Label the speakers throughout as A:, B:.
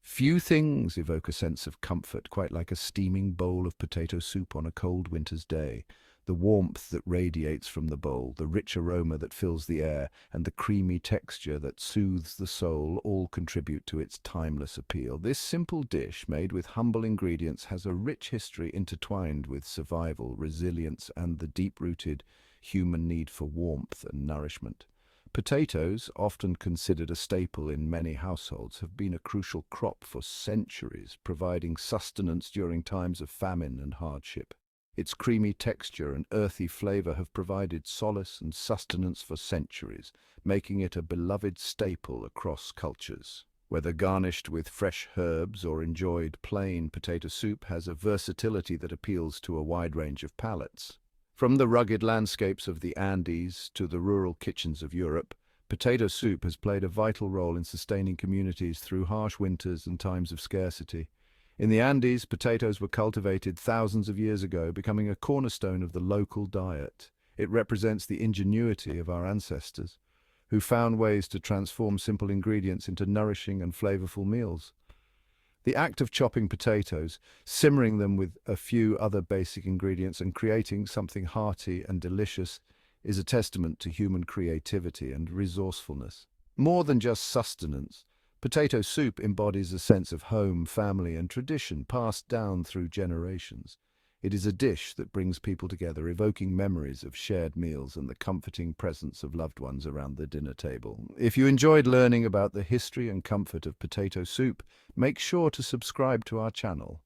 A: Few things evoke a sense of comfort quite like a steaming bowl of potato soup on a cold winter's day. The warmth that radiates from the bowl, the rich aroma that fills the air, and the creamy texture that soothes the soul all contribute to its timeless appeal. This simple dish, made with humble ingredients, has a rich history intertwined with survival, resilience, and the deep-rooted human need for warmth and nourishment. Potatoes, often considered a staple in many households, have been a crucial crop for centuries, providing sustenance during times of famine and hardship. Its creamy texture and earthy flavor have provided solace and sustenance for centuries, making it a beloved staple across cultures. Whether garnished with fresh herbs or enjoyed plain, potato soup has a versatility that appeals to a wide range of palates. From the rugged landscapes of the Andes to the rural kitchens of Europe, potato soup has played a vital role in sustaining communities through harsh winters and times of scarcity. In the Andes, potatoes were cultivated thousands of years ago, becoming a cornerstone of the local diet. It represents the ingenuity of our ancestors, who found ways to transform simple ingredients into nourishing and flavorful meals. The act of chopping potatoes, simmering them with a few other basic ingredients, and creating something hearty and delicious is a testament to human creativity and resourcefulness. More than just sustenance, potato soup embodies a sense of home, family, and tradition passed down through generations. It is a dish that brings people together, evoking memories of shared meals and the comforting presence of loved ones around the dinner table. If you enjoyed learning about the history and comfort of potato soup, make sure to subscribe to our channel.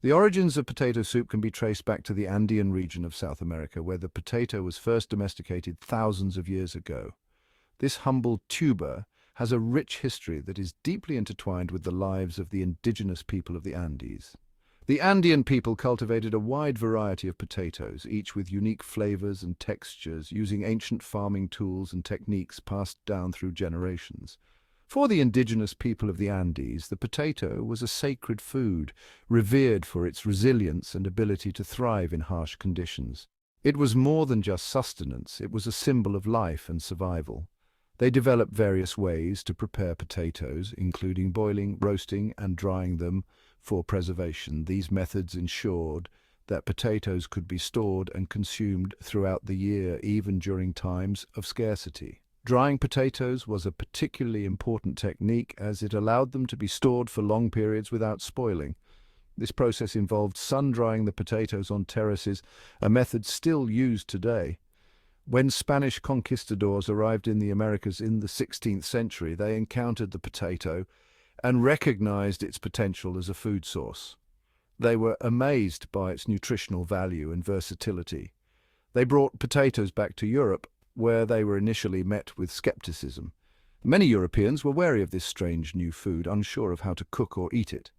A: The origins of potato soup can be traced back to the Andean region of South America, where the potato was first domesticated thousands of years ago. This humble tuber has a rich history that is deeply intertwined with the lives of the indigenous people of the Andes. The Andean people cultivated a wide variety of potatoes, each with unique flavors and textures, using ancient farming tools and techniques passed down through generations. For the indigenous people of the Andes, the potato was a sacred food, revered for its resilience and ability to thrive in harsh conditions. It was more than just sustenance, it was a symbol of life and survival. They developed various ways to prepare potatoes, including boiling, roasting, and drying them for preservation. These methods ensured that potatoes could be stored and consumed throughout the year, even during times of scarcity. Drying potatoes was a particularly important technique as it allowed them to be stored for long periods without spoiling. This process involved sun-drying the potatoes on terraces, a method still used today. When Spanish conquistadors arrived in the Americas in the 16th century, they encountered the potato and recognized its potential as a food source. They were amazed by its nutritional value and versatility. They brought potatoes back to Europe, where they were initially met with skepticism. Many Europeans were wary of this strange new food, unsure of how to cook or eat it.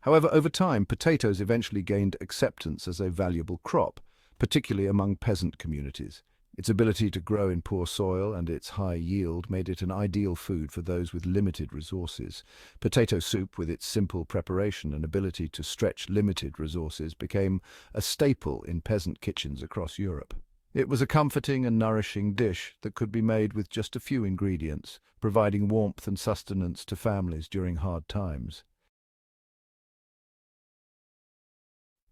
A: However, over time, potatoes eventually gained acceptance as a valuable crop, particularly among peasant communities. Its ability to grow in poor soil and its high yield made it an ideal food for those with limited resources. Potato soup, with its simple preparation and ability to stretch limited resources, became a staple in peasant kitchens across Europe. It was a comforting and nourishing dish that could be made with just a few ingredients, providing warmth and sustenance to families during hard times.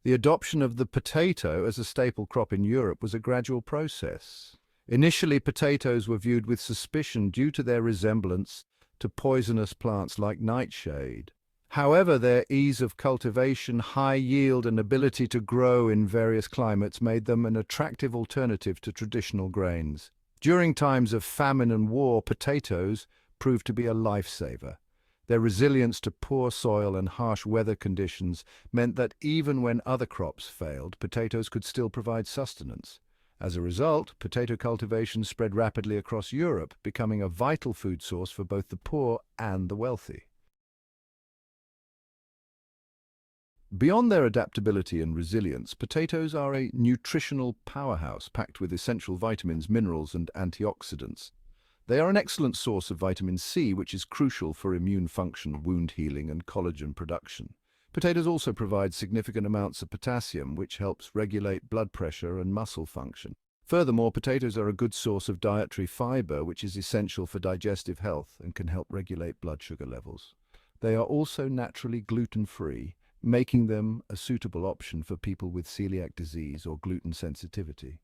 A: The adoption of the potato as a staple crop in Europe was a gradual process. Initially, potatoes were viewed with suspicion due to their resemblance to poisonous plants like nightshade. However, their ease of cultivation, high yield, and ability to grow in various climates made them an attractive alternative to traditional grains. During times of famine and war, potatoes proved to be a lifesaver. Their resilience to poor soil and harsh weather conditions meant that even when other crops failed, potatoes could still provide sustenance. As a result, potato cultivation spread rapidly across Europe, becoming a vital food source for both the poor and the wealthy. Beyond their adaptability and resilience, potatoes are a nutritional powerhouse packed with essential vitamins, minerals, and antioxidants. They are an excellent source of vitamin C, which is crucial for immune function, wound healing, and collagen production. Potatoes also provide significant amounts of potassium, which helps regulate blood pressure and muscle function. Furthermore, potatoes are a good source of dietary fiber, which is essential for digestive health and can help regulate blood sugar levels. They are also naturally gluten-free, making them a suitable option for people with celiac disease or gluten sensitivity.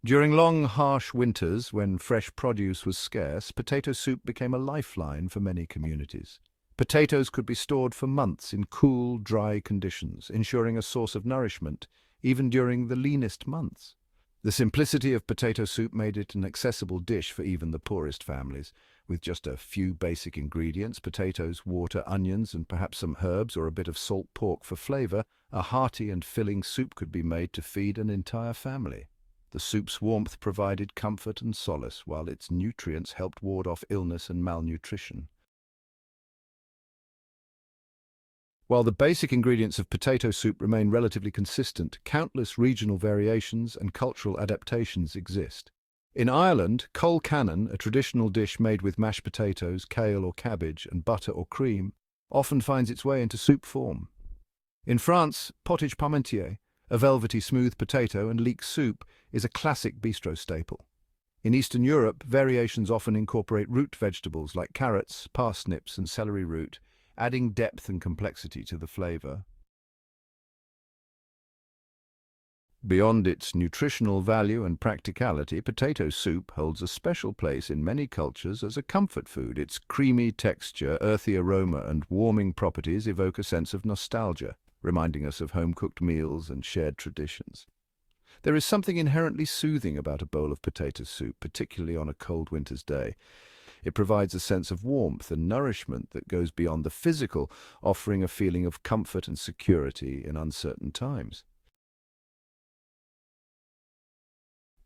A: During long, harsh winters, when fresh produce was scarce, potato soup became a lifeline for many communities. Potatoes could be stored for months in cool, dry conditions, ensuring a source of nourishment even during the leanest months. The simplicity of potato soup made it an accessible dish for even the poorest families. With just a few basic ingredients, potatoes, water, onions, and perhaps some herbs or a bit of salt pork for flavor, a hearty and filling soup could be made to feed an entire family. The soup's warmth provided comfort and solace, while its nutrients helped ward off illness and malnutrition. While the basic ingredients of potato soup remain relatively consistent, countless regional variations and cultural adaptations exist. In Ireland, col cannon, a traditional dish made with mashed potatoes, kale or cabbage, and butter or cream, often finds its way into soup form. In France, potage parmentier, a velvety smooth potato and leek soup, is a classic bistro staple. In Eastern Europe, variations often incorporate root vegetables like carrots, parsnips, and celery root, adding depth and complexity to the flavor. Beyond its nutritional value and practicality, potato soup holds a special place in many cultures as a comfort food. Its creamy texture, earthy aroma, and warming properties evoke a sense of nostalgia, reminding us of home-cooked meals and shared traditions. There is something inherently soothing about a bowl of potato soup, particularly on a cold winter's day. It provides a sense of warmth and nourishment that goes beyond the physical, offering a feeling of comfort and security in uncertain times.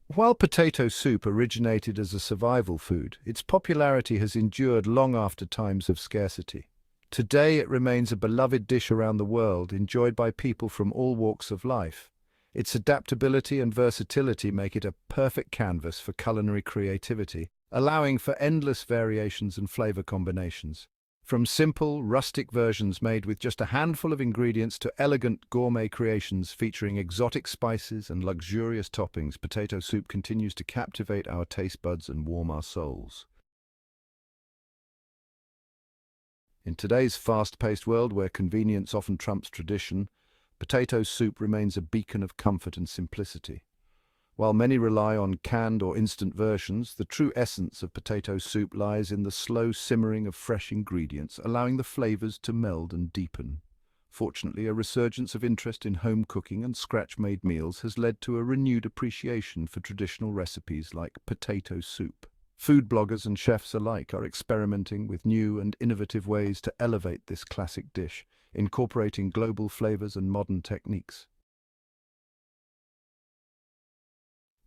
A: While potato soup originated as a survival food, its popularity has endured long after times of scarcity. Today it remains a beloved dish around the world, enjoyed by people from all walks of life. Its adaptability and versatility make it a perfect canvas for culinary creativity, allowing for endless variations and flavor combinations. From simple, rustic versions made with just a handful of ingredients to elegant gourmet creations featuring exotic spices and luxurious toppings, potato soup continues to captivate our taste buds and warm our souls. In today's fast-paced world where convenience often trumps tradition, potato soup remains a beacon of comfort and simplicity. While many rely on canned or instant versions, the true essence of potato soup lies in the slow simmering of fresh ingredients, allowing the flavors to meld and deepen. Fortunately, a resurgence of interest in home cooking and scratch-made meals has led to a renewed appreciation for traditional recipes like potato soup. Food bloggers and chefs alike are experimenting with new and innovative ways to elevate this classic dish, incorporating global flavors and modern techniques.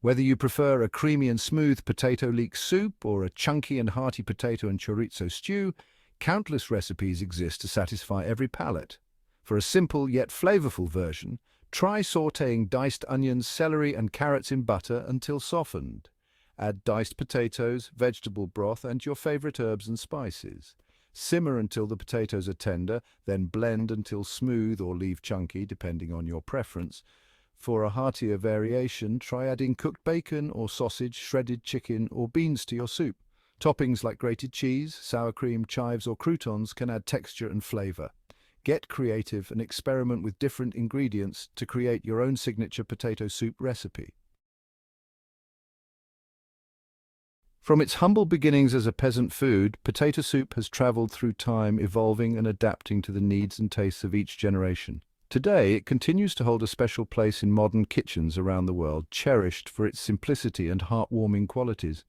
A: Whether you prefer a creamy and smooth potato leek soup or a chunky and hearty potato and chorizo stew, countless recipes exist to satisfy every palate. For a simple yet flavorful version, try sautéing diced onions, celery, and carrots in butter until softened. Add diced potatoes, vegetable broth, and your favorite herbs and spices. Simmer until the potatoes are tender, then blend until smooth or leave chunky, depending on your preference. For a heartier variation, try adding cooked bacon or sausage, shredded chicken, or beans to your soup. Toppings like grated cheese, sour cream, chives, or croutons can add texture and flavor. Get creative and experiment with different ingredients to create your own signature potato soup recipe. From its humble beginnings as a peasant food, potato soup has traveled through time, evolving and adapting to the needs and tastes of each generation. Today, it continues to hold a special place in modern kitchens around the world, cherished for its simplicity and heartwarming qualities.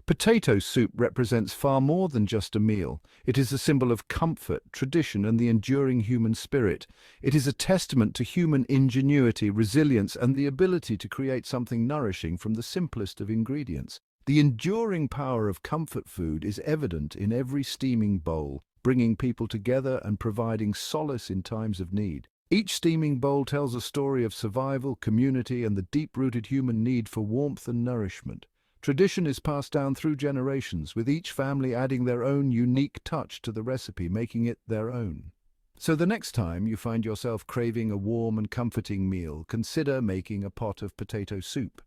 A: Potato soup represents far more than just a meal. It is a symbol of comfort, tradition, and the enduring human spirit. It is a testament to human ingenuity, resilience, and the ability to create something nourishing from the simplest of ingredients. The enduring power of comfort food is evident in every steaming bowl, bringing people together and providing solace in times of need. Each steaming bowl tells a story of survival, community, and the deep-rooted human need for warmth and nourishment. Tradition is passed down through generations, with each family adding their own unique touch to the recipe, making it their own. So the next time you find yourself craving a warm and comforting meal, consider making a pot of potato soup.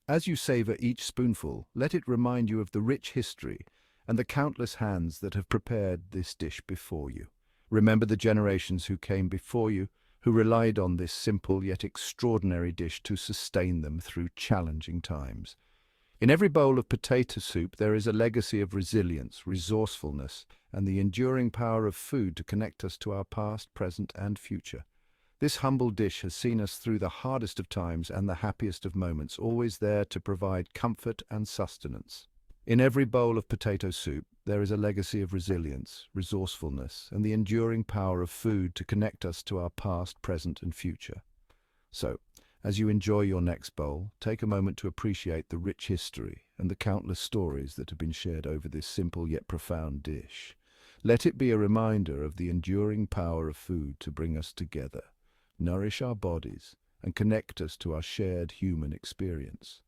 A: As you savor each spoonful, let it remind you of the rich history and the countless hands that have prepared this dish before you. Remember the generations who came before you, who relied on this simple yet extraordinary dish to sustain them through challenging times. In every bowl of potato soup, there is a legacy of resilience, resourcefulness, and the enduring power of food to connect us to our past, present, and future. This humble dish has seen us through the hardest of times and the happiest of moments, always there to provide comfort and sustenance. In every bowl of potato soup, there is a legacy of resilience, resourcefulness, and the enduring power of food to connect us to our past, present, and future. So, as you enjoy your next bowl, take a moment to appreciate the rich history and the countless stories that have been shared over this simple yet profound dish. Let it be a reminder of the enduring power of food to bring us together, nourish our bodies, and connect us to our shared human experience.